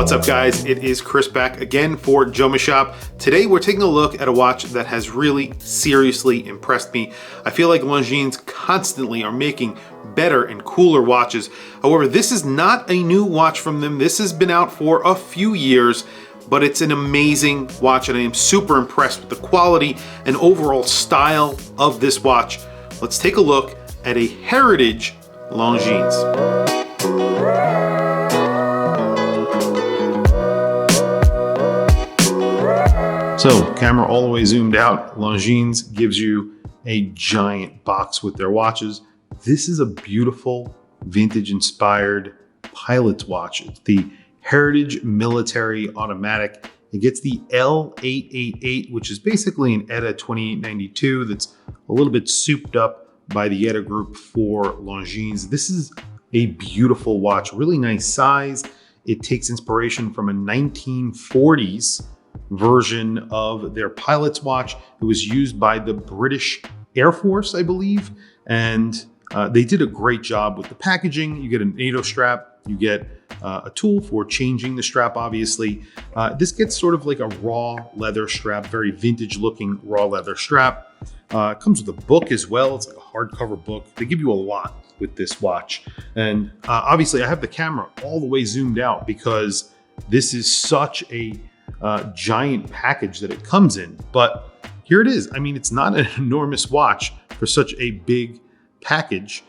What's up guys, it is Chris back again for Jomashop. Today we're taking a look at a watch that has really seriously impressed me. I feel like Longines constantly are making better and cooler watches. However, this is not a new watch from them. This has been out for a few years, but it's an amazing watch and I am super impressed with the quality and overall style of this watch. Let's take a look at a heritage Longines. So, camera all the way zoomed out. Longines gives you a giant box with their watches. This is a beautiful vintage inspired pilot's watch. It's the Heritage Military Automatic. It gets the L2.819, which is basically an L2.819.4.93.2 that's a little bit souped up by the ETA group for Longines. This is a beautiful watch, really nice size. It takes inspiration from a 1940s version of their pilot's watch. It was used by the British Air Force, I believe, and they did a great job with the packaging. You get an NATO strap, you get a tool for changing the strap, obviously. This gets sort of like a raw leather strap, very vintage looking raw leather strap. It comes with a book as well. It's like a hardcover book. They give you a lot with this watch. And obviously I have the camera all the way zoomed out because this is such a giant package that it comes in, but here it is. I mean, it's not an enormous watch for such a big package.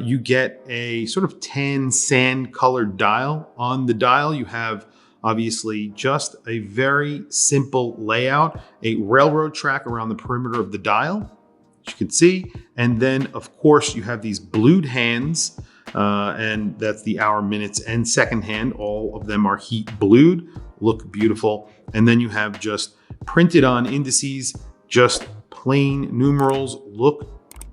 You get a sort of tan sand colored dial. On the dial, you have obviously just a very simple layout, a railroad track around the perimeter of the dial, as you can see. And then of course you have these blued hands, and that's the hour, minutes, and second hand. All of them are heat blued, look beautiful. And then you have just printed on indices, just plain numerals, look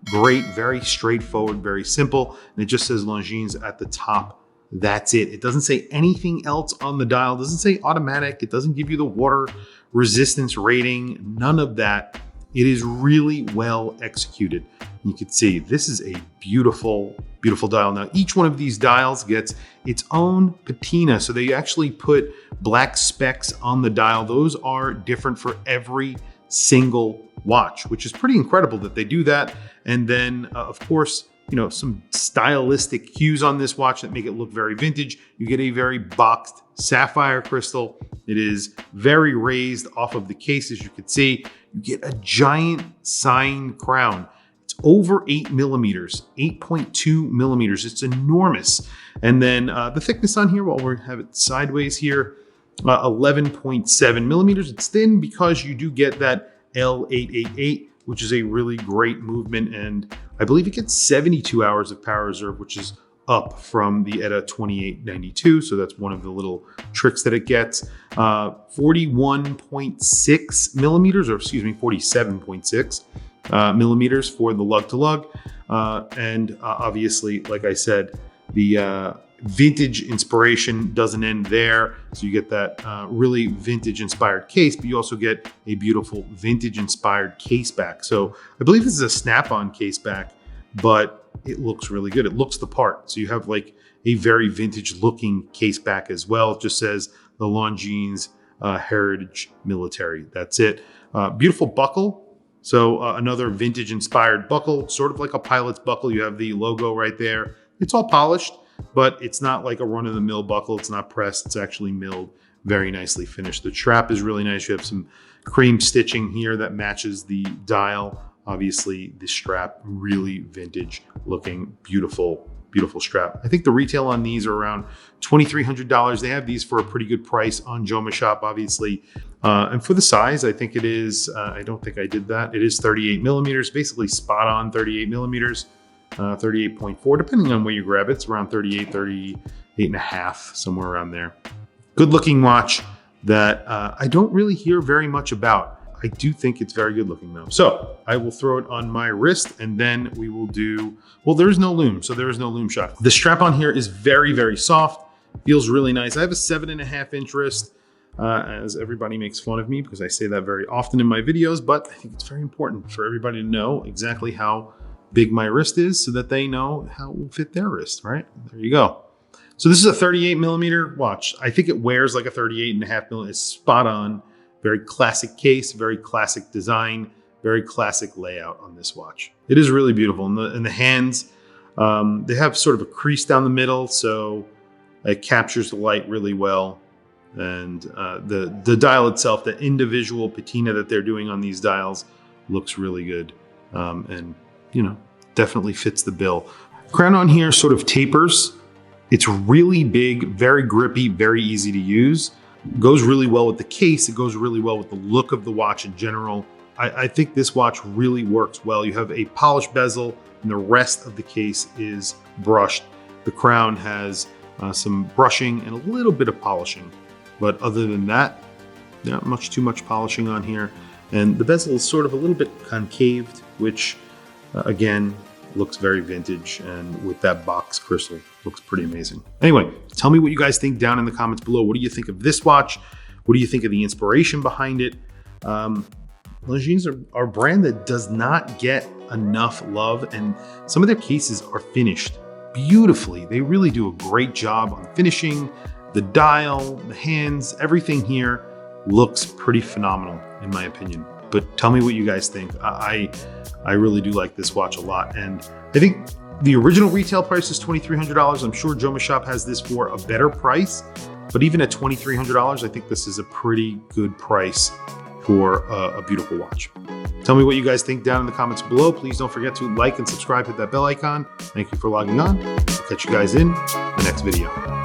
great, very straightforward, very simple. And it just says Longines at the top. That's it. It doesn't say anything else on the dial. It doesn't say automatic. It doesn't give you the water resistance rating, none of that. It is really well executed. You can see this is a beautiful, beautiful dial. Now, each one of these dials gets its own patina. So they actually put black specks on the dial. Those are different for every single watch, which is pretty incredible that they do that. And then of course, you know, some stylistic cues on this watch that make it look very vintage. You get a very boxed sapphire crystal. It is very raised off of the case, as you can see. You get a giant sign crown. It's over 8 millimeters, 8.2 millimeters. It's enormous. And then the thickness on here, well, we have it sideways here, 11.7 millimeters. It's thin because you do get that L2.819, which is a really great movement. And I believe it gets 72 hours of power reserve, which is up from the ETA 2892. So that's one of the little tricks that it gets. 41.6 millimeters, or excuse me, 47.6 millimeters for the lug to lug. And obviously, like I said, the vintage inspiration doesn't end there. So you get that really vintage inspired case, but you also get a beautiful vintage inspired case back. So I believe this is a snap-on case back, but it looks really good. It looks the part. So you have like a very vintage looking case back as well. It just says the Longines Heritage Military. That's it. Beautiful buckle. So another vintage inspired buckle, sort of like a pilot's buckle. You have the logo right there. It's all polished, but it's not like a run-of-the-mill buckle. It's not pressed. It's actually milled, very nicely finished. The strap is really nice. You have some cream stitching here that matches the dial. Obviously, the strap, really vintage looking, beautiful, beautiful strap. I think the retail on these are around $2,300. They have these for a pretty good price on Jomashop, obviously. And for the size, I think it is, I don't think I did that. It is 38 millimeters, basically spot on 38 millimeters. 38.4, depending on where you grab it. It's around 38, 38 and a half, somewhere around there. Good looking watch that I don't really hear very much about. I do think it's very good looking though. So I will throw it on my wrist and then we will do, well, there's no loom. So there is no loom shot. The strap on here is very, very soft. Feels really nice. I have a 7.5 inch wrist, as everybody makes fun of me because I say that very often in my videos, but I think it's very important for everybody to know exactly how big my wrist is so that they know how it will fit their wrist, right? There you go. So this is a 38mm watch. I think it wears like a 38.5mm. It's spot on. Very classic case, very classic design, very classic layout on this watch. It is really beautiful. And the hands, they have sort of a crease down the middle, so it captures the light really well. And the dial itself, the individual patina that they're doing on these dials looks really good. And, you know, definitely fits the bill. Crown on here sort of tapers. It's really big, very grippy, very easy to use. Goes really well with the case. It goes really well with the look of the watch in general. I think this watch really works well. You have a polished bezel and the rest of the case is brushed. The crown has some brushing and a little bit of polishing. But other than that, not much too much polishing on here. And the bezel is sort of a little bit concaved, which again, looks very vintage, and with that box crystal, looks pretty amazing. Anyway, tell me what you guys think down in the comments below. What do you think of this watch? What do you think of the inspiration behind it? Longines are a brand that does not get enough love, and some of their cases are finished beautifully. They really do a great job on finishing. The dial, the hands, everything here looks pretty phenomenal in my opinion. But tell me what you guys think. I really do like this watch a lot. And I think the original retail price is $2,300. I'm sure Jomashop has this for a better price, but even at $2,300, I think this is a pretty good price for a beautiful watch. Tell me what you guys think down in the comments below. Please don't forget to like and subscribe, hit that bell icon. Thank you for logging on. I'll catch you guys in the next video.